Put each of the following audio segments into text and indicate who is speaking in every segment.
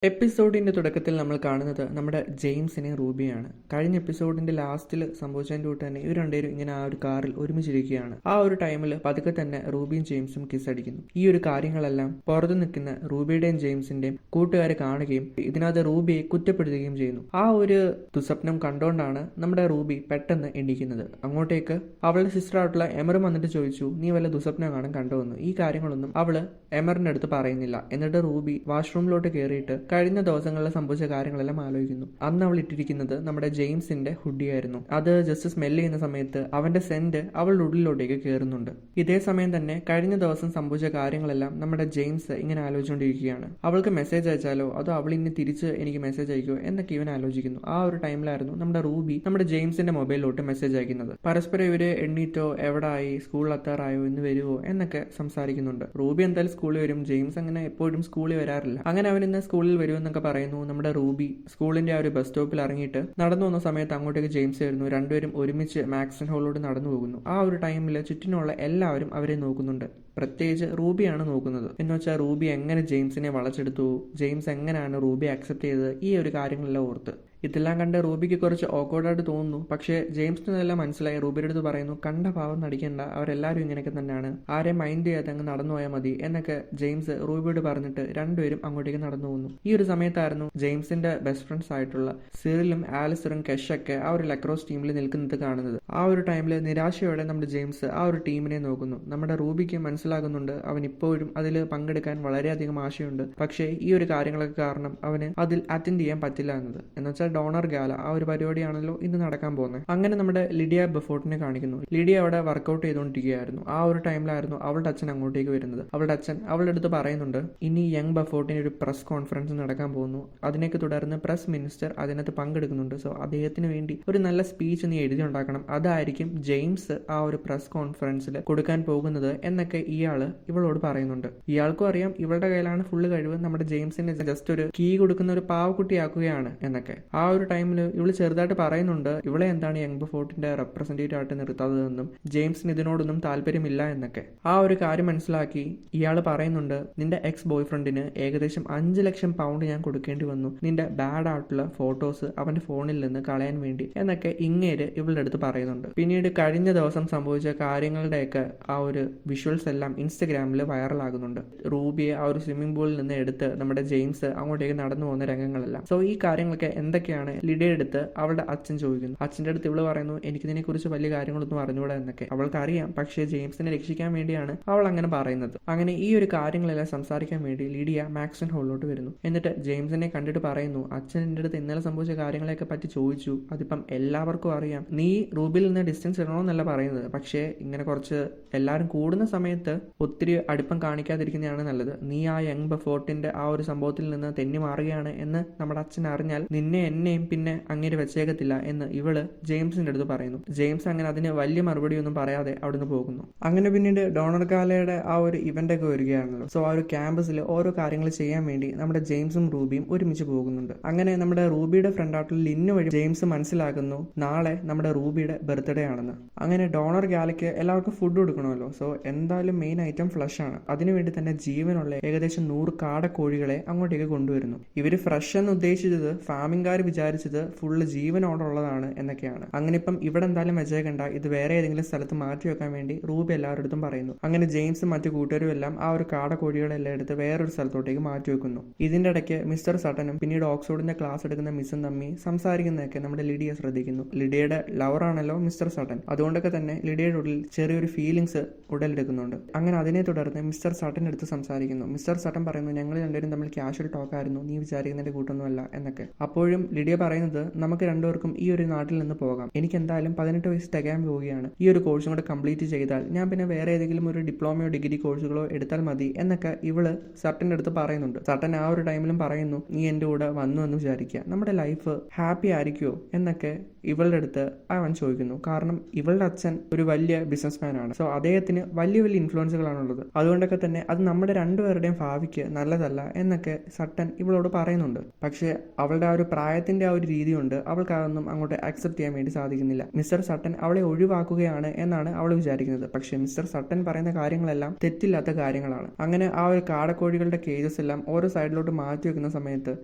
Speaker 1: എപ്പിസോഡിന്റെ തുടക്കത്തിൽ നമ്മൾ കാണുന്നത് നമ്മുടെ ജെയിംസിനെ റൂബിയാണ്. കഴിഞ്ഞ എപ്പിസോഡിന്റെ ലാസ്റ്റിൽ സംഭവിച്ചതിന്റെ കൂട്ട് തന്നെ ഇവർ രണ്ടുപേരും ഇങ്ങനെ ആ ഒരു കാറിൽ ഒരുമിച്ചിരിക്കുകയാണ്. ആ ഒരു ടൈമിൽ പതുക്കെ തന്നെ റൂബിയും ജെയിംസും കിസ് അടിക്കുന്നു. ഈ ഒരു കാര്യങ്ങളെല്ലാം പുറത്തു നിൽക്കുന്ന റൂബിയുടെയും ജെയിംസിന്റെയും കൂട്ടുകാരെ കാണുകയും ഇതിനകത്ത് റൂബിയെ കുറ്റപ്പെടുത്തുകയും ചെയ്യുന്നു. ആ ഒരു ദുസ്വപ്നം കണ്ടുകൊണ്ടാണ് നമ്മുടെ റൂബി പെട്ടെന്ന് എണീക്കുന്നത്. അങ്ങോട്ടേക്ക് അവളുടെ സിസ്റ്റർ ആയിട്ടുള്ള എമർ വന്നിട്ട് ചോദിച്ചു, നീ വല്ല ദുസ്വപ്നം കാണാൻ കണ്ടുവന്നു? ഈ കാര്യങ്ങളൊന്നും അവള് എമറിന്റെ അടുത്ത് പറയുന്നില്ല. എന്നിട്ട് റൂബി വാഷ്റൂമിലോട്ട് കയറിയിട്ട് കഴിഞ്ഞ ദിവസങ്ങളിൽ സംഭവിച്ച കാര്യങ്ങളെല്ലാം ആലോചിക്കുന്നു. അന്ന് അവൾ ഇട്ടിരിക്കുന്നത് നമ്മുടെ ജെയിംസിന്റെ ഹുഡിയായിരുന്നു. അത് ജസ്റ്റ് സ്മെല് ചെയ്യുന്ന സമയത്ത് അവന്റെ സെന്റ് അവളുടെ ഉള്ളിലോട്ടേക്ക് കയറുന്നുണ്ട്. ഇതേ സമയം തന്നെ കഴിഞ്ഞ ദിവസം സംഭവിച്ച കാര്യങ്ങളെല്ലാം നമ്മുടെ ജെയിംസ് ഇങ്ങനെ ആലോചിച്ചുകൊണ്ടിരിക്കുകയാണ്. അവൾക്ക് മെസ്സേജ് അയച്ചാലോ അതോ അവൾ ഇനി തിരിച്ച് എനിക്ക് മെസ്സേജ് അയക്കുമോ എന്നൊക്കെ ഇവൻ ആലോചിക്കുന്നു. ആ ഒരു ടൈമിലായിരുന്നു നമ്മുടെ റൂബി നമ്മുടെ ജെയിംസിന്റെ മൊബൈലിലോട്ട് മെസ്സേജ് അയക്കുന്നത്. പരസ്പരം ഇവര് എണ്ണീറ്റോ എവിടായി സ്കൂളിൽ എത്താറായോ എന്ന് വരുമോ എന്നൊക്കെ സംസാരിക്കുന്നുണ്ട്. റൂബി എന്തായാലും സ്കൂളിൽ വരും. ജെയിംസ് അങ്ങനെ എപ്പോഴും സ്കൂളിൽ വരാറില്ല. അങ്ങനെ അവൻ ഇന്ന് സ്കൂളിൽ വരുമെന്നൊക്കെ പറയുന്നു. നമ്മുടെ റൂബി സ്കൂളിന്റെ ആ ഒരു ബസ് സ്റ്റോപ്പിൽ ഇറങ്ങിയിട്ട് നടന്നു വന്ന സമയത്ത് അങ്ങോട്ടേക്ക് ജെയിംസ് വരുന്നു. രണ്ടുപേരും ഒരുമിച്ച് മാക്സൺ ഹോളിലൂടെ നടന്നു പോകുന്നു. ആ ഒരു ടൈമിൽ ചുറ്റിനുള്ള എല്ലാവരും അവരെ നോക്കുന്നുണ്ട്. പ്രത്യേകിച്ച് റൂബിയാണ് നോക്കുന്നത്. എന്ന് വെച്ചാൽ റൂബി എങ്ങനെ ജെയിംസിനെ വളച്ചെടുത്തു, ജെയിംസ് എങ്ങനെയാണ് റൂബി അക്സെപ്റ്റ് ചെയ്തത്, ഈ ഒരു കാര്യങ്ങളെല്ലാം ഓർത്ത് ഇതെല്ലാം കണ്ട് റൂബിക്ക് കുറച്ച് ഓക്വേർഡായിട്ട് തോന്നുന്നു. പക്ഷേ ജെയിംസിന് ഇതെല്ലാം മനസ്സിലായി. റൂബിയുടെ അടുത്ത് പറയുന്നു, കണ്ട പാവം നടിക്കണ്ട, അവരെല്ലാവരും ഇങ്ങനെയൊക്കെ തന്നെയാണ്, ആരെയും മൈൻഡ് ചെയ്യാതെ അങ്ങ് നടന്നു പോയാൽ മതി എന്നൊക്കെ ജെയിംസ് റൂബിയോട് പറഞ്ഞിട്ട് രണ്ടുപേരും അങ്ങോട്ടേക്ക് നടന്നു പോകുന്നു. ഈ ഒരു സമയത്തായിരുന്നു ജെയിംസിന്റെ ബെസ്റ്റ് ഫ്രണ്ട്സ് ആയിട്ടുള്ള സിറിലും ആലിസറും കെഷൊക്കെ ആ ഒരു ലക്രോസ് ടീമിൽ നിൽക്കുന്നത് കാണുന്നത്. ആ ഒരു ടൈമിൽ നിരാശയോടെ നമ്മുടെ ജെയിംസ് ആ ഒരു ടീമിനെ നോക്കുന്നു. നമ്മുടെ റൂബിക്ക് മനസ്സിലാകുന്നുണ്ട് അവൻ ഇപ്പോഴും അതിൽ പങ്കെടുക്കാൻ വളരെയധികം ആശയുണ്ട്. പക്ഷേ ഈ ഒരു കാര്യങ്ങളൊക്കെ കാരണം അവന് അതിൽ അറ്റൻഡ് ചെയ്യാൻ പറ്റില്ല എന്നത്. എന്നുവെച്ചാൽ ഡോണർ ഗാല ആ ഒരു പരിപാടിയാണല്ലോ ഇന്ന് നടക്കാൻ പോകുന്നത്. അങ്ങനെ നമ്മുടെ ലിഡിയ ബെഫോർട്ടിനെ കാണിക്കുന്നു. ലിഡിയ അവിടെ വർക്കൗട്ട് ചെയ്തുകൊണ്ടിരിക്കുകയായിരുന്നു. ആ ഒരു ടൈമിലായിരുന്നു അവളുടെ അച്ഛൻ അങ്ങോട്ടേക്ക് വരുന്നത്. അവളുടെ അച്ഛൻ അവളുടെ അടുത്ത് പറയുന്നുണ്ട്, ഇനി യങ് ബെഫോർട്ടിന് ഒരു പ്രസ് കോൺഫറൻസ് നടക്കാൻ പോകുന്നു. അതിനേക്ക് തുടർന്ന് പ്രസ് മിനിസ്റ്റർ അതിനകത്ത് പങ്കെടുക്കുന്നുണ്ട്. സോ അദ്ദേഹത്തിന് വേണ്ടി ഒരു നല്ല സ്പീച്ച് നീ എഴുതി ഉണ്ടാക്കണം. അതായിരിക്കും ജെയിംസ് ആ ഒരു പ്രസ് കോൺഫറൻസിൽ കൊടുക്കാൻ പോകുന്നത് എന്നൊക്കെ ഇയാള് ഇവളോട് പറയുന്നുണ്ട്. ഇയാൾക്കും അറിയാം ഇവളുടെ കയ്യിലാണ് ഫുള്ള് കഴിവ്. നമ്മുടെ ജെയിംസിനെ ജസ്റ്റ് ഒരു കീ കൊടുക്കുന്ന ഒരു പാവക്കുട്ടിയാക്കുകയാണ് എന്നൊക്കെ. ആ ഒരു ടൈമിൽ ഇവള് ചെറുതായിട്ട് പറയുന്നുണ്ട് ഇവളെ എന്താണ് യങ് ബെഫോർട്ടിന്റെ റെപ്രസെന്റേറ്റീവ് ആയിട്ട് നിർത്താത്തതെന്നും ജെയിംസിന് ഇതിനോടൊന്നും താല്പര്യമില്ല എന്നൊക്കെ. ആ ഒരു കാര്യം മനസ്സിലാക്കി ഇയാൾ പറയുന്നുണ്ട്, നിന്റെ എക്സ് ബോയ് ഫ്രണ്ടിന് ഏകദേശം 5 ലക്ഷം പൗണ്ട് ഞാൻ കൊടുക്കേണ്ടി വന്നു നിന്റെ ബാഡ് ആയിട്ടുള്ള ഫോട്ടോസ് അവന്റെ ഫോണിൽ നിന്ന് കളയാൻ വേണ്ടി എന്നൊക്കെ ഇങ്ങേര് ഇവളുടെ അടുത്ത് പറയുന്നുണ്ട്. പിന്നീട് കഴിഞ്ഞ ദിവസം സംഭവിച്ച കാര്യങ്ങളുടെയൊക്കെ ആ ഒരു വിഷ്വൽസ് എല്ലാം ഇൻസ്റ്റഗ്രാമിൽ വൈറലാകുന്നുണ്ട്. റൂബിയെ ആ ഒരു സ്വിമ്മിംഗ് പൂളിൽ നിന്ന് എടുത്ത് നമ്മുടെ ജെയിംസ് അങ്ങോട്ടേക്ക് നടന്നു പോകുന്ന രംഗങ്ങളെല്ലാം. സോ ഈ കാര്യങ്ങളൊക്കെ എന്തൊക്കെയാണ് ലിഡിയുടെ അടുത്ത് അവളുടെ അച്ഛൻ ചോദിക്കുന്നു. അച്ഛൻ്റെ അടുത്ത് ഇവള് പറയുന്നു, എനിക്കിതിനെ കുറിച്ച് വലിയ കാര്യങ്ങളൊന്നും അറിഞ്ഞുകൂടാ എന്നൊക്കെ. അവൾക്ക് അറിയാം, പക്ഷേ ജെയിംസിനെ രക്ഷിക്കാൻ വേണ്ടിയാണ് അവൾ അങ്ങനെ പറയുന്നത്. അങ്ങനെ ഈ ഒരു കാര്യങ്ങളെല്ലാം സംസാരിക്കാൻ വേണ്ടി ലിഡിയ മാക്സൺ ഹോളിലോട്ട് വരുന്നു. എന്നിട്ട് ജെയിംസിനെ കണ്ടിട്ട് പറയുന്നു, അച്ഛൻ എൻ്റെ അടുത്ത് ഇന്നലെ സംഭവിച്ച കാര്യങ്ങളെയൊക്കെ പറ്റി ചോദിച്ചു. അതിപ്പം എല്ലാവർക്കും അറിയാം. നീ റൂബിയിൽ നിന്ന് ഡിസ്റ്റൻസ് ഇടണമെന്നല്ല പറയുന്നത്, പക്ഷേ ഇങ്ങനെ കുറച്ച് എല്ലാവരും കൂടുന്ന സമയത്ത് ഒത്തിരി അടുപ്പം കാണിക്കാതിരിക്കുന്നതാണ് നല്ലത്. നീ ആ യങ് ബെഫോർട്ടിന്റെ ആ ഒരു സംഭവത്തിൽ നിന്ന് തെന്നി മാറുകയാണ് എന്ന് നമ്മുടെ അച്ഛൻ അറിഞ്ഞാൽ നിന്നെ എന്നെയും പിന്നെ അങ്ങേര് വെച്ചേക്കത്തില്ല എന്ന് ഇവള് ജെയിംസിന്റെ അടുത്ത് പറയുന്നു. ജെയിംസ് അങ്ങനെ അതിന് വലിയ മറുപടി ഒന്നും പറയാതെ അവിടുന്ന് പോകുന്നു. അങ്ങനെ പിന്നീട് ഡോണർ ഗാലയുടെ ആ ഒരു ഇവന്റ് ഒക്കെ വരികയാണല്ലോ. സോ ആ ഒരു ക്യാമ്പസിൽ ഓരോ കാര്യങ്ങൾ ചെയ്യാൻ വേണ്ടി നമ്മുടെ ജെയിംസും റൂബിയും ഒരുമിച്ച് പോകുന്നുണ്ട്. അങ്ങനെ നമ്മുടെ റൂബിയുടെ ഫ്രണ്ടായിട്ടുള്ള ലിന്നു വഴി ജെയിംസ് മനസ്സിലാക്കുന്നു നാളെ നമ്മുടെ റൂബിയുടെ ബർത്ത്ഡേ ആണെന്ന്. അങ്ങനെ ഡോണർ ഗാലയ്ക്ക് എല്ലാവർക്കും ഫുഡ് കൊടുക്കണമല്ലോ. സോ എന്തായാലും മെയിൻ ഐറ്റം ഫ്ലഷ് ആണ്. അതിനുവേണ്ടി തന്നെ ജീവനുള്ള ഏകദേശം 100 കാടക്കോഴികളെ അങ്ങോട്ടേക്ക് കൊണ്ടുവരുന്നു. ഇവര് ഫ്രഷ് എന്ന് ഉദ്ദേശിച്ചത് ഫാമിംഗുകാർ വിചാരിച്ചത് ഫുള്ള് ജീവനോടുള്ളതാണ് എന്നൊക്കെയാണ്. അങ്ങനെ ഇപ്പം ഇവിടെ എന്തായാലും വെച്ചേക്കണ്ട, ഇത് വേറെ ഏതെങ്കിലും സ്ഥലത്ത് മാറ്റി വെക്കാൻ വേണ്ടി റൂബി എല്ലാവരുടെ അടുത്തും പറയുന്നു. അങ്ങനെ ജെയിംസും മറ്റു കൂട്ടുകാരും എല്ലാം ആ ഒരു കാടക്കോഴികളെല്ലാം എടുത്ത് വേറൊരു സ്ഥലത്തോട്ടേക്ക് മാറ്റി വെക്കുന്നു. ഇതിന്റെ ഇടയ്ക്ക് മിസ്റ്റർ സട്ടനും പിന്നീട് ഓക്സ്ഫോർഡിന്റെ ക്ലാസ് എടുക്കുന്ന മിസ്സും തമ്മി സംസാരിക്കുന്നതൊക്കെ നമ്മുടെ ലിഡിയ ശ്രദ്ധിക്കുന്നു. ലിഡിയയുടെ ലവറാണല്ലോ മിസ്റ്റർ സട്ടൻ. അതുകൊണ്ടൊക്കെ തന്നെ ലിഡിയയുടെ ഉള്ളിൽ ചെറിയൊരു ഫീലിങ്സ് ഉടലെടുക്കുന്നുണ്ട്. അങ്ങനെ അതിനെ തുടർന്ന് മിസ്റ്റർ സട്ടൻ്റെ അടുത്ത് സംസാരിക്കുന്നു. മിസ്റ്റർ സട്ടൻ പറയുന്നു, ഞങ്ങൾ രണ്ടുപേരും തമ്മിൽ കാഷ്വൽ ടോക്ക് ആയിരുന്നു, നീ വിചാരിക്കുന്നതിന്റെ കൂട്ടൊന്നുമല്ല എന്നൊക്കെ. അപ്പോഴും ലിഡിയ പറയുന്നത്, നമുക്ക് രണ്ടുപേർക്കും ഈ ഒരു നാട്ടിൽ നിന്ന് പോകാം. എനിക്ക് എന്തായാലും 18 വയസ്സ് തികയാൻ പോവുകയാണ്. ഈ ഒരു കോഴ്സും കൂടെ കംപ്ലീറ്റ് ചെയ്താൽ ഞാൻ പിന്നെ വേറെ ഏതെങ്കിലും ഒരു ഡിപ്ലോമയോ ഡിഗ്രി കോഴ്സുകളോ എടുത്താൽ മതി എന്നൊക്കെ ഇവള് സട്ടൻ്റെ അടുത്ത് പറയുന്നുണ്ട്. സട്ടൻ ആ ഒരു ടൈമിലും പറയുന്നു, നീ എൻ്റെ കൂടെ വന്നു എന്ന് വിചാരിക്കുക, നമ്മുടെ ലൈഫ് ഹാപ്പി ആയിരിക്കുമോ എന്നൊക്കെ ഇവളുടെ അടുത്ത് അവൻ ചോദിക്കുന്നു. കാരണം ഇവളുടെ അച്ഛൻ ഒരു വലിയ ബിസിനസ്മാൻ ആണ്. സോ അദ്ദേഹത്തിന് വലിയ വലിയ ഇൻഫ്ലുവൻസുകളാണുള്ളത്. അതുകൊണ്ടൊക്കെ തന്നെ അത് നമ്മുടെ രണ്ടുപേരുടെയും ഭാവിക്ക് നല്ലതല്ല എന്നൊക്കെ സട്ടൻ ഇവളോട് പറയുന്നുണ്ട്. പക്ഷെ അവളുടെ ആ ഒരു പ്രായത്തിൽ ഭയത്തിന്റെ ആ ഒരു രീതിയുണ്ട്, അവൾക്ക് അതൊന്നും അങ്ങോട്ട് അക്സെപ്റ്റ് ചെയ്യാൻ വേണ്ടി സാധിക്കുന്നില്ല. മിസ്റ്റർ സട്ടൻ അവളെ ഒഴിവാക്കുകയാണ് എന്നാണ് അവൾ വിചാരിക്കുന്നത്. പക്ഷേ മിസ്റ്റർ സട്ടൻ പറയുന്ന കാര്യങ്ങളെല്ലാം തെറ്റില്ലാത്ത കാര്യങ്ങളാണ്. അങ്ങനെ ആ ഒരു കാടക്കോഴികളുടെ കേജസ് എല്ലാം ഓരോ സൈഡിലോട്ട് മാറ്റി വെക്കുന്ന സമയത്ത്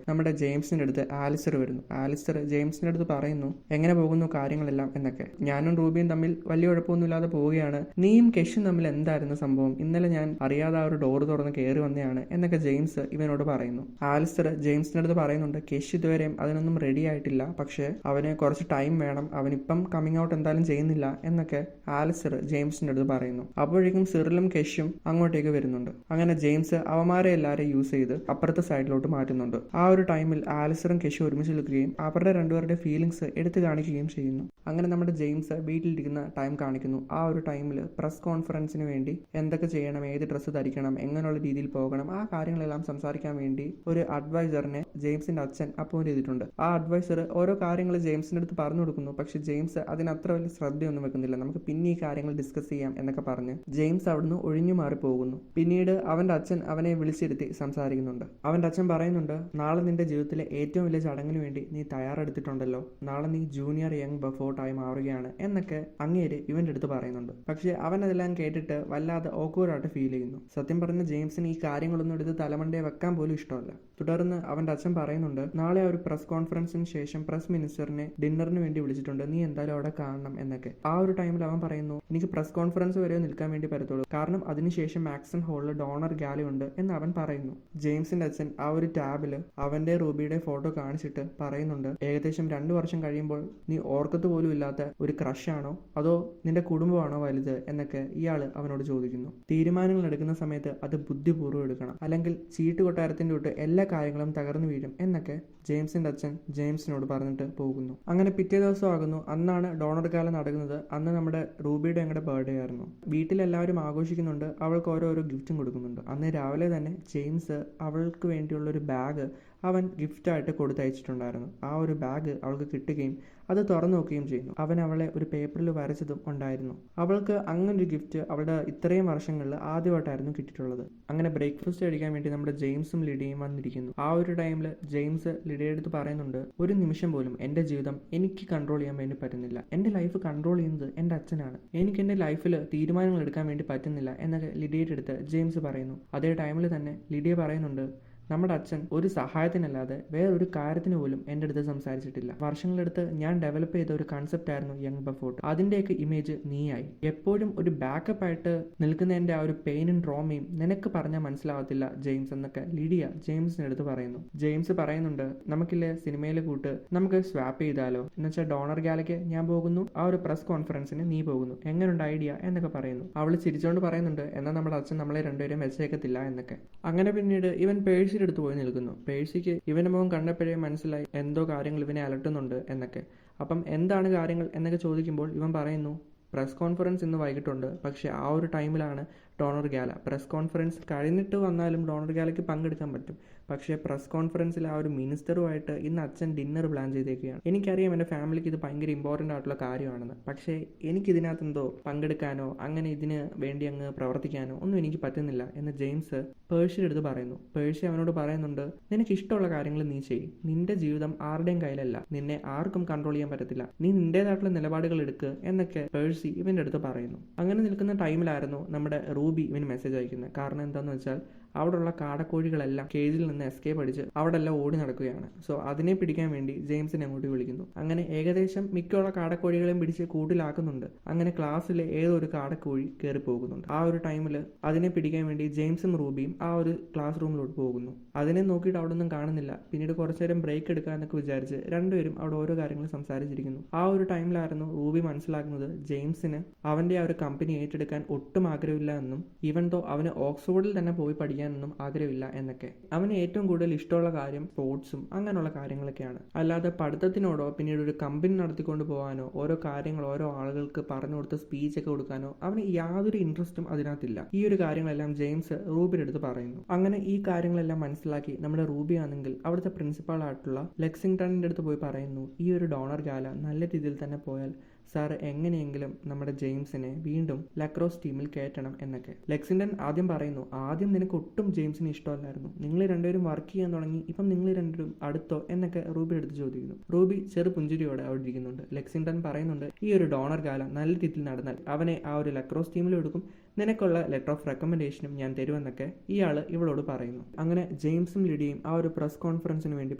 Speaker 1: നമ്മുടെ ജെയിംസിന്റെ അടുത്ത് ആലിസ്റ്റർ വരുന്നു. ആലിസ്റ്റർ ജെയിംസിന്റെ അടുത്ത് പറയുന്നു എങ്ങനെ പോകുന്നു കാര്യങ്ങളെല്ലാം എന്നൊക്കെ. ഞാനും റൂബിയും തമ്മിൽ വലിയ കുഴപ്പമൊന്നുമില്ലാതെ പോവുകയാണ്. നീയും കെഷും തമ്മിൽ എന്തായിരുന്നു സംഭവം? ഇന്നലെ ഞാൻ അറിയാതെ ആ ഒരു ഡോർ തുറന്ന് കയറി വന്നതാണ് എന്നൊക്കെ ജെയിംസ് ഇവനോട് പറയുന്നു. ആലിസ്റ്റർ ജെയിംസിന്റെ അടുത്ത് പറയുന്നുണ്ട് കെഷ് ഇതുവരെയും അതിനൊന്നും റെഡി ആയിട്ടില്ല, പക്ഷേ അവന് കുറച്ച് ടൈം വേണം, അവനിപ്പം കമ്മിങ് ഔട്ട് എന്തായാലും ചെയ്യുന്നില്ല എന്നൊക്കെ ആലിസ്റ്റർ ജെയിംസിന്റെ അടുത്ത് പറയുന്നു. അപ്പോഴേക്കും സിറിലും കെഷും അങ്ങോട്ടേക്ക് വരുന്നുണ്ട്. അങ്ങനെ ജെയിംസ് അവന്മാരെ എല്ലാവരെയും യൂസ് ചെയ്ത് അപ്പുറത്തെ സൈഡിലോട്ട് മാറ്റുന്നുണ്ട്. ആ ഒരു ടൈമിൽ ആലിസ്റ്ററും കെഷും ഒരുമിച്ച് നിൽക്കുകയും അവരുടെ രണ്ടുപേരുടെ ഫീലിംഗ്സ് എടുത്തു കാണിക്കുകയും ചെയ്യുന്നു. അങ്ങനെ നമ്മുടെ ജെയിംസ് വീട്ടിലിരിക്കുന്ന ടൈം കാണിക്കുന്നു. ആ ഒരു ടൈമിൽ പ്രസ് കോൺഫറൻസിന് വേണ്ടി എന്തൊക്കെ ചെയ്യണം, ഏത് ഡ്രസ്സ് ധരിക്കണം, എങ്ങനെയുള്ള രീതിയിൽ പോകണം, ആ കാര്യങ്ങളെല്ലാം സംസാരിക്കാൻ വേണ്ടി ഒരു അഡ്വൈസറിനെ ജെയിംസിന്റെ അച്ഛൻ അപ്പോയിന്റ് ചെയ്തിട്ടുണ്ട്. ആ അഡ്വൈസർ ഓരോ കാര്യങ്ങൾ ജെയിംസിന്റെ അടുത്ത് പറഞ്ഞു കൊടുക്കുന്നു. പക്ഷെ ജെയിംസ് അതിന് അത്ര വലിയ ശ്രദ്ധയൊന്നും വെക്കുന്നില്ല. നമുക്ക് പിന്നെ ഈ കാര്യങ്ങൾ ഡിസ്കസ് ചെയ്യാം എന്നൊക്കെ പറഞ്ഞ് ജെയിംസ് അവിടുന്ന് ഒഴിഞ്ഞു മാറി പോകുന്നു. പിന്നീട് അവന്റെ അച്ഛൻ അവനെ വിളിച്ചിരുത്തി സംസാരിക്കുന്നുണ്ട്. അവന്റെ അച്ഛൻ പറയുന്നുണ്ട് നാളെ നിന്റെ ജീവിതത്തിലെ ഏറ്റവും വലിയ ചടങ്ങിന് വേണ്ടി നീ തയ്യാറെടുത്തിട്ടുണ്ടല്ലോ, നാളെ നീ ജൂനിയർ യങ് ബഫോർട്ടായി മാറുകയാണ് എന്നൊക്കെ അങ്ങേര് ഇവന്റെ അടുത്ത് പറയുന്നുണ്ട്. പക്ഷെ അവൻ അതെല്ലാം കേട്ടിട്ട് വല്ലാതെ ഓക്വേർഡായിട്ട് ഫീൽ ചെയ്യുന്നു. സത്യം പറഞ്ഞ ജെയിംസിന് ഈ കാര്യങ്ങളൊന്നും എടുത്ത് തലമണ്ടയെ വെക്കാൻ പോലും ഇഷ്ടമല്ല. തുടർന്ന് അവന്റെ അച്ഛൻ പറയുന്നുണ്ട് നാളെ ഒരു പ്രസ് കോൺഫറൻസിന് ശേഷം പ്രസ് മിനിസ്റ്ററിനെ ഡിന്നറിന് വേണ്ടി വിളിച്ചിട്ടുണ്ട്, നീ എന്തായാലും അവിടെ കാണണം എന്നൊക്കെ. ആ ഒരു ടൈമിൽ അവൻ പറയുന്നു എനിക്ക് പ്രസ് കോൺഫറൻസ് വരെ നിൽക്കാൻ വേണ്ടി പറ്റത്തുള്ളൂ, കാരണം അതിനുശേഷം മാക്സൺ ഹോളിൽ ഡോണർ ഗാലറി ഉണ്ട് എന്ന് അവൻ പറയുന്നു. ജെയിംസിന്റെ അച്ഛൻ ആ ഒരു ടാബില് അവന്റെ റൂബിയുടെ ഫോട്ടോ കാണിച്ചിട്ട് പറയുന്നുണ്ട് ഏകദേശം 2 വർഷം കഴിയുമ്പോൾ നീ ഓർക്കത്ത് പോലും ഇല്ലാത്ത ഒരു ക്രഷ് ആണോ അതോ നിന്റെ കുടുംബമാണോ വലുത് എന്നൊക്കെ ഇയാള് അവനോട് ചോദിക്കുന്നു. തീരുമാനങ്ങൾ എടുക്കുന്ന സമയത്ത് അത് ബുദ്ധിപൂർവ്വം എടുക്കണം, അല്ലെങ്കിൽ ചീട്ട് കൊട്ടാരത്തിന്റെ തൊട്ട് എല്ലാ കാര്യങ്ങളും തകർന്നു വീഴും എന്നൊക്കെ ജെയിംസിന്റെ അച്ഛൻ ജെയിംസിനോട് പറഞ്ഞിട്ട് പോകുന്നു. അങ്ങനെ പിറ്റേ ദിവസം ആകുന്നു. അന്നാണ് ഡോണർ ഗാല നടക്കുന്നത്. അന്ന് നമ്മുടെ റൂബിയുടെ ഞങ്ങളുടെ ബർത്ത്ഡേ ആയിരുന്നു. വീട്ടിലെല്ലാവരും ആഘോഷിക്കുന്നുണ്ട്. അവൾക്ക് ഓരോരോ ഗിഫ്റ്റും കൊടുക്കുന്നുണ്ട്. അന്ന് രാവിലെ തന്നെ ജെയിംസ് അവൾക്ക് വേണ്ടിയുള്ള ഒരു ബാഗ് അവൻ ഗിഫ്റ്റായിട്ട് കൊടുത്തയച്ചിട്ടുണ്ടായിരുന്നു. ആ ഒരു ബാഗ് അവൾക്ക് കിട്ടുകയും അത് തുറന്നു നോക്കുകയും ചെയ്യുന്നു. അവൻ അവളെ ഒരു പേപ്പറിൽ വരച്ചതും ഉണ്ടായിരുന്നു. അവൾക്ക് അങ്ങനൊരു ഗിഫ്റ്റ് അവളുടെ ഇത്രയും വർഷങ്ങളിൽ ആദ്യമായിട്ടായിരുന്നു കിട്ടിയിട്ടുള്ളത്. അങ്ങനെ ബ്രേക്ക്ഫാസ്റ്റ് കഴിക്കാൻ വേണ്ടി നമ്മുടെ ജെയിംസും ലിഡിയും വന്നിരിക്കുന്നു. ആ ഒരു ടൈമിൽ ജെയിംസ് ലിഡിയുടെ അടുത്ത് പറയുന്നുണ്ട് ഒരു നിമിഷം പോലും എൻ്റെ ജീവിതം എനിക്ക് കൺട്രോൾ ചെയ്യാൻ വേണ്ടി പറ്റുന്നില്ല, എൻ്റെ ലൈഫ് കൺട്രോൾ ചെയ്യുന്നത് എൻ്റെ അച്ഛനാണ്, എനിക്ക് എൻ്റെ ലൈഫിൽ തീരുമാനങ്ങൾ എടുക്കാൻ വേണ്ടി പറ്റുന്നില്ല എന്നൊക്കെ ലിഡിയുടെ അടുത്ത് ജെയിംസ് പറയുന്നു. അതേ ടൈമിൽ തന്നെ ലിഡിയ പറയുന്നുണ്ട് നമ്മുടെ അച്ഛൻ ഒരു സഹായത്തിനല്ലാതെ വേറൊരു കാര്യത്തിന് പോലും എൻ്റെ അടുത്ത് സംസാരിച്ചിട്ടില്ല. വർഷങ്ങളെടുത്ത് ഞാൻ ഡെവലപ്പ് ചെയ്ത ഒരു കൺസെപ്റ്റ് ആയിരുന്നു യങ് ബഫോർട്ട്. അതിൻ്റെയൊക്കെ ഇമേജ് നീയായി. എപ്പോഴും ഒരു ബാക്കപ്പ് ആയിട്ട് നിൽക്കുന്നതിൻ്റെ ആ ഒരു പെയിനും ട്രോമയും നിനക്ക് പറഞ്ഞാൽ മനസ്സിലാവത്തില്ല ജെയിംസ് എന്നൊക്കെ ലിഡിയ ജെയിംസിൻ്റെ അടുത്ത് പറയുന്നു. ജെയിംസ് പറയുന്നുണ്ട് നമുക്കില്ലേ സിനിമയിലെ കൂട്ട് നമുക്ക് സ്വാപ്പ് ചെയ്താലോ, എന്നുവെച്ചാൽ ഡോണർ ഗാലയ്ക്ക് ഞാൻ പോകുന്നു, ആ ഒരു പ്രസ് കോൺഫറൻസിന് നീ പോകുന്നു, എങ്ങനെയുണ്ട് ഐഡിയ എന്നൊക്കെ പറയുന്നു. അവൾ ചിരിച്ചുകൊണ്ട് പറയുന്നുണ്ട് എന്നാൽ നമ്മുടെ അച്ഛൻ നമ്മളെ രണ്ടുപേരും വെച്ചേക്കത്തില്ല എന്നൊക്കെ. അങ്ങനെ പിന്നീട് ഇവൻ പേഴ്സിയുടെ അടുത്ത് പോയി നിൽക്കുന്നു. പേഴ്സിക്ക് ഇവന്റെ മുഖം കണ്ടപ്പോഴേ മനസ്സിലായി എന്തോ കാര്യങ്ങൾ ഇവനെ അലട്ടുന്നുണ്ട് എന്നൊക്കെ. അപ്പം എന്താണ് കാര്യങ്ങൾ എന്നൊക്കെ ചോദിക്കുമ്പോൾ ഇവൻ പറയുന്നു പ്രസ് കോൺഫറൻസ് ഇന്ന് വൈകിട്ടുണ്ട്, പക്ഷേ ആ ഒരു ടൈമിലാണ് ഡോണർ ഗാല. പ്രസ് കോൺഫറൻസ് കഴിഞ്ഞിട്ട് വന്നാലും ഡോണർ ഗാലയ്ക്ക് പങ്കെടുക്കാൻ പറ്റും, പക്ഷേ പ്രസ് കോൺഫറൻസിൽ ആ ഒരു മിനിസ്റ്ററുമായിട്ട് ഇന്ന് അച്ഛൻ ഡിന്നർ പ്ലാൻ ചെയ്തേക്കുകയാണ്. എനിക്കറിയാം എൻ്റെ ഫാമിലിക്ക് ഇത് ഭയങ്കര ഇമ്പോർട്ടൻ്റ് ആയിട്ടുള്ള കാര്യമാണെന്ന്, പക്ഷേ എനിക്കിതിനകത്ത് എന്തോ പങ്കെടുക്കാനോ അങ്ങനെ ഇതിന് വേണ്ടി അങ്ങ് പ്രവർത്തിക്കാനോ ഒന്നും എനിക്ക് പറ്റുന്നില്ല എന്ന് ജെയിംസ് പേഴ്സിയുടെ അടുത്ത് പറയുന്നു. പേഴ്സി അവനോട് പറയുന്നുണ്ട് നിനക്ക് ഇഷ്ടമുള്ള കാര്യങ്ങൾ നീ ചെയ്യും, നിന്റെ ജീവിതം ആരുടെയും കയ്യിലല്ല, നിന്നെ ആർക്കും കൺട്രോൾ ചെയ്യാൻ പറ്റത്തില്ല, നീ നിന്റേതായിട്ടുള്ള നിലപാടുകൾ എടുക്കുക എന്നൊക്കെ പേഴ്സി ഇവൻ്റെ അടുത്ത് പറയുന്നു. അങ്ങനെ നിൽക്കുന്ന ടൈമിലായിരുന്നു നമ്മുടെ റൂബി ഇവന് മെസ്സേജ് അയക്കുന്നത്. കാരണം എന്താണെന്ന് വെച്ചാൽ അവിടെയുള്ള കാടക്കോഴികളെല്ലാം കേജിൽ നിന്ന് എസ്കേപ്പ് അടിച്ച് അവിടെ എല്ലാം ഓടി നടക്കുകയാണ്. സോ അതിനെ പിടിക്കാൻ വേണ്ടി ജെയിംസിനെ അങ്ങോട്ട് വിളിക്കുന്നു. അങ്ങനെ ഏകദേശം മിക്കുള്ള കാടക്കോഴികളെയും പിടിച്ച് കൂട്ടിലാക്കുന്നുണ്ട്. അങ്ങനെ ക്ലാസ്സിലെ ഏതോ ഒരു കാടക്കോഴി കയറി പോകുന്നുണ്ട്. ആ ഒരു ടൈമിൽ അതിനെ പിടിക്കാൻ വേണ്ടി ജെയിംസും റൂബിയും ആ ഒരു ക്ലാസ് റൂമിലോട്ട് പോകുന്നു. അതിനെ നോക്കിയിട്ട് അവിടെ ഒന്നും കാണുന്നില്ല. പിന്നീട് കുറച്ചു നേരം ബ്രേക്ക് എടുക്കാന്നൊക്കെ വിചാരിച്ച് രണ്ടുപേരും അവിടെ ഓരോ കാര്യങ്ങൾ സംസാരിച്ചിരിക്കുന്നു. ആ ഒരു ടൈമിലായിരുന്നു റൂബി മനസ്സിലാക്കുന്നത് ജെയിംസിന് അവന്റെ ആ ഒരു കമ്പനി ഏറ്റെടുക്കാൻ ഒട്ടും ആഗ്രഹമില്ല എന്നും ഈവൻ ദോ അവന് ഓക്സ്ഫോർഡിൽ തന്നെ പോയി പഠിക്കാനൊന്നും ആഗ്രഹമില്ല എന്നൊക്കെ. അവന് ഏറ്റവും കൂടുതൽ ഇഷ്ടമുള്ള കാര്യം സ്പോർട്സും അങ്ങനെയുള്ള കാര്യങ്ങളൊക്കെയാണ്. അല്ലാതെ പഠിത്തത്തിനോടോ പിന്നീട് ഒരു കമ്പനി നടത്തിക്കൊണ്ട് പോകാനോ ഓരോ കാര്യങ്ങൾ ഓരോ ആളുകൾക്ക് പറഞ്ഞു കൊടുത്ത് സ്പീച്ച് ഒക്കെ കൊടുക്കാനോ അവന് യാതൊരു ഇൻട്രസ്റ്റും അതിനകത്തില്ല. ഈ ഒരു കാര്യങ്ങളെല്ലാം ജെയിംസ് റൂബിയുടെ അടുത്ത് പറയുന്നു. അങ്ങനെ ഈ കാര്യങ്ങളെല്ലാം മനസ്സിലാക്കി നമ്മുടെ റൂബി ആണെങ്കിൽ അവിടുത്തെ പ്രിൻസിപ്പാൾ ആയിട്ടുള്ള ലെക്സിംഗ്ടണിന്റെ അടുത്ത് പോയി പറയുന്നു ഈ ഒരു ഡോണർ ഗാല നല്ല രീതിയിൽ തന്നെ പോയാൽ സാറ് എങ്ങനെയെങ്കിലും നമ്മുടെ ജെയിംസിനെ വീണ്ടും ലക്രോസ് ടീമിൽ കയറ്റണം എന്നൊക്കെ. ലെക്സിൻഡൻ ആദ്യം പറയുന്നു, ആദ്യം നിനക്ക് ഒട്ടും ജെയിംസിന് ഇഷ്ടമല്ലായിരുന്നു, നിങ്ങൾ രണ്ടുപേരും വർക്ക് ചെയ്യാൻ തുടങ്ങി, ഇപ്പം നിങ്ങൾ രണ്ടുപേരും അടുത്തോ എന്നൊക്കെ റൂബി എടുത്ത് ചോദിക്കുന്നു. റൂബി ചെറു പുഞ്ചിരിയോടെ അവിടെ ഇരിക്കുന്നുണ്ട്. ലെക്സിൻഡൻ പറയുന്നുണ്ട്, ഈ ഒരു ഡോണർ കാലം നല്ല രീതിയിൽ നടന്നാൽ അവനെ ആ ഒരു ലക്രോസ് ടീമിലും എടുക്കും, നിനക്കുള്ള ലെറ്റർ ഓഫ് റെക്കമെൻഡേഷനും ഞാൻ തരുമെന്നൊക്കെ ഇയാൾ ഇവളോട് പറയുന്നു. അങ്ങനെ ജെയിംസും ലിഡിയയും ആ ഒരു പ്രസ് കോൺഫറൻസിന് വേണ്ടി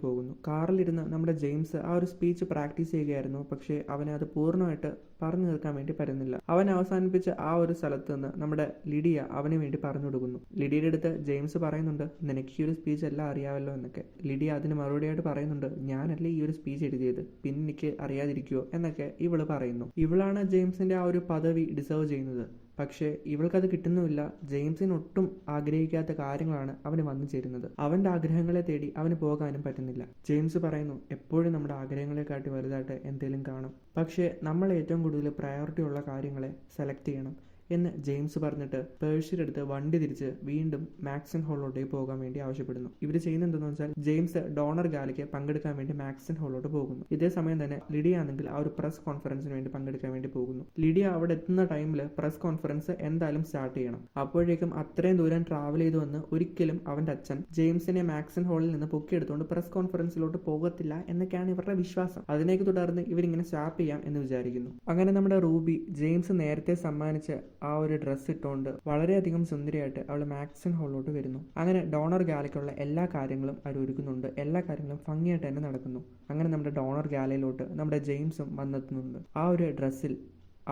Speaker 1: പോകുന്നു. കാറിലിരുന്ന് നമ്മുടെ ജെയിംസ് ആ ഒരു സ്പീച്ച് പ്രാക്ടീസ് ചെയ്യുകയായിരുന്നു. പക്ഷേ അവനെ അത് പൂർണ്ണമായിട്ട് പറഞ്ഞു തീർക്കാൻ വേണ്ടി പറ്റുന്നില്ല. അവൻ അവസാനിപ്പിച്ച ആ ഒരു സ്ഥലത്ത് നിന്ന് നമ്മുടെ ലിഡിയ അവന് വേണ്ടി പറഞ്ഞു കൊടുക്കുന്നു. ലിഡിയയുടെ അടുത്ത് ജെയിംസ് പറയുന്നുണ്ട്, നിനക്ക് ഈ ഒരു സ്പീച്ച് എല്ലാം അറിയാമല്ലോ എന്നൊക്കെ. ലിഡിയ അതിന് മറുപടിയായിട്ട് പറയുന്നുണ്ട്, ഞാനല്ലേ ഈ ഒരു സ്പീച്ച് എഴുതിയത്, പിന്നെ എനിക്ക് അറിയാതിരിക്കുമോ എന്നൊക്കെ ഇവള് പറയുന്നു. ഇവളാണ് ജെയിംസിന്റെ ആ ഒരു പദവി ഡിസേർവ് ചെയ്യുന്നത്. പക്ഷേ ഇവൾക്കത് കിട്ടുന്നുമില്ല. ജെയിംസിന് ഒട്ടും ആഗ്രഹിക്കാത്ത കാര്യങ്ങളാണ് അവന് വന്നു ചേരുന്നത്. അവൻ്റെ ആഗ്രഹങ്ങളെ തേടി അവന് പോകാനും പറ്റുന്നില്ല. ജെയിംസ് പറയുന്നു, എപ്പോഴും നമ്മുടെ ആഗ്രഹങ്ങളെക്കാട്ടി വലുതായിട്ട് എന്തെങ്കിലും കാണും, പക്ഷേ നമ്മൾ ഏറ്റവും കൂടുതൽ പ്രയോറിറ്റി ഉള്ള കാര്യങ്ങളെ സെലക്ട് ചെയ്യണം എന്ന് ജെയിംസ് പറഞ്ഞിട്ട് പേഴ്സിയുടെ അടുത്ത് വണ്ടി തിരിച്ച് വീണ്ടും മാക്സൺ ഹോളിലോട്ടേക്ക് പോകാൻ വേണ്ടി ആവശ്യപ്പെടുന്നു. ഇവർ ചെയ്യുന്നത് എന്തെന്ന് വെച്ചാൽ ജെയിംസ് ഡോണർ ഗാലയ്ക്ക് പങ്കെടുക്കാൻ വേണ്ടി മാക്സൺ ഹോളിലോട്ട് പോകുന്നു. ഇതേ സമയം തന്നെ ലിഡിയ ആണെങ്കിൽ ആ ഒരു പ്രസ് കോൺഫറൻസിന് വേണ്ടി പങ്കെടുക്കാൻ വേണ്ടി പോകുന്നു. ലിഡിയ അവിടെ എത്തുന്ന ടൈമിൽ പ്രസ് കോൺഫറൻസ് എന്തായാലും സ്റ്റാർട്ട് ചെയ്യണം. അപ്പോഴേക്കും അത്രയും ദൂരം ട്രാവൽ ചെയ്തു വന്ന് ഒരിക്കലും അവൻ്റെ അച്ഛൻ ജെയിംസിനെ മാക്സൺ ഹോളിൽ നിന്ന് പൊക്കിയെടുത്തുകൊണ്ട് പ്രസ് കോൺഫറൻസിലോട്ട് പോകത്തില്ല എന്നൊക്കെയാണ് ഇവരുടെ വിശ്വാസം. അതിനേക്ക് തുടർന്ന് ഇവരിങ്ങനെ സ്റ്റാപ്പ് ചെയ്യാം എന്ന് വിചാരിക്കുന്നു. അങ്ങനെ നമ്മുടെ റൂബി ജെയിംസ് നേരത്തെ സമ്മാനിച്ച ആ ഒരു ഡ്രസ്സ് ഇട്ടുകൊണ്ട് വളരെയധികം സുന്ദരിയായിട്ട് അവൾ മാക്സൺ ഹോളിലോട്ട് വരുന്നു. അങ്ങനെ ഡോണർ ഗാലയ്ക്കുള്ള എല്ലാ കാര്യങ്ങളും അവർ ഒരുക്കുന്നുണ്ട്. എല്ലാ കാര്യങ്ങളും ഭംഗിയായിട്ട് തന്നെ നടക്കുന്നു. അങ്ങനെ നമ്മുടെ ഡോണർ ഗാലയിലോട്ട് നമ്മുടെ ജെയിംസും വന്നെത്തുന്നുണ്ട്. ആ ഒരു ഡ്രസ്സിൽ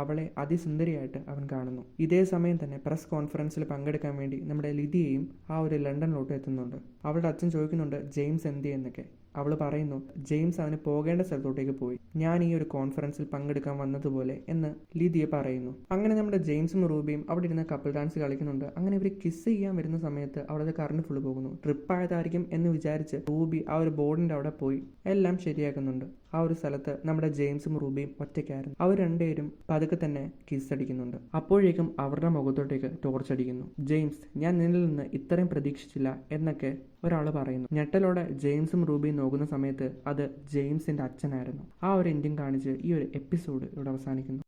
Speaker 1: അവളെ അതിസുന്ദരിയായിട്ട് അവൻ കാണുന്നു. ഇതേ സമയം തന്നെ പ്രസ് കോൺഫറൻസിൽ പങ്കെടുക്കാൻ വേണ്ടി നമ്മുടെ ലിഡിയയും ആ ഒരു ലണ്ടനിലോട്ട് എത്തുന്നുണ്ട്. അവളുടെ അച്ഛൻ ചോദിക്കുന്നുണ്ട്, ജെയിംസ് എന്ത് എന്നൊക്കെ. അവൾ പറയുന്നു, ജെയിംസ് അവന് പോകേണ്ട സ്ഥലത്തോട്ടേക്ക് പോയി, ഞാൻ ഈ ഒരു കോൺഫറൻസിൽ പങ്കെടുക്കാൻ വന്നതുപോലെ എന്ന് ലിഡിയ പറയുന്നു. അങ്ങനെ നമ്മുടെ ജെയിംസും റൂബിയും അവിടെ ഇരുന്ന് കപ്പിൾ ഡാൻസ് കളിക്കുന്നുണ്ട്. അങ്ങനെ ഇവർ കിസ് ചെയ്യാൻ വരുന്ന സമയത്ത് അവിടുത്തെ കറണ്ട് ഫുള്ള് പോകുന്നു. ട്രിപ്പ് ആയതായിരിക്കും എന്ന് വിചാരിച്ച് റൂബി ആ ഒരു ബോർഡിൻ്റെ അവിടെ പോയി എല്ലാം ശരിയാക്കുന്നുണ്ട്. ആ ഒരു സ്ഥലത്ത് നമ്മുടെ ജെയിംസും റൂബിയും ഒറ്റയ്ക്കായിരുന്നു. അവർ രണ്ടുപേരും പതുക്കെ തന്നെ കിസ് അടിക്കുന്നുണ്ട്. അപ്പോഴേക്കും അവരുടെ മുഖത്തോട്ടേക്ക് ടോർച്ച് അടിക്കുന്നു. ജെയിംസ്, ഞാൻ നിന്നിൽ നിന്ന് ഇത്രയും പ്രതീക്ഷിച്ചില്ല എന്നൊക്കെ ഒരാൾ പറയുന്നു. ഞെട്ടലോടെ ജെയിംസും റൂബിയും നോക്കുന്ന സമയത്ത് അത് ജെയിംസിന്റെ അച്ഛനായിരുന്നു. ആ ഒരു എൻഡിങ് കാണിച്ച് ഈ ഒരു എപ്പിസോഡ് ഇവിടെ അവസാനിക്കുന്നു.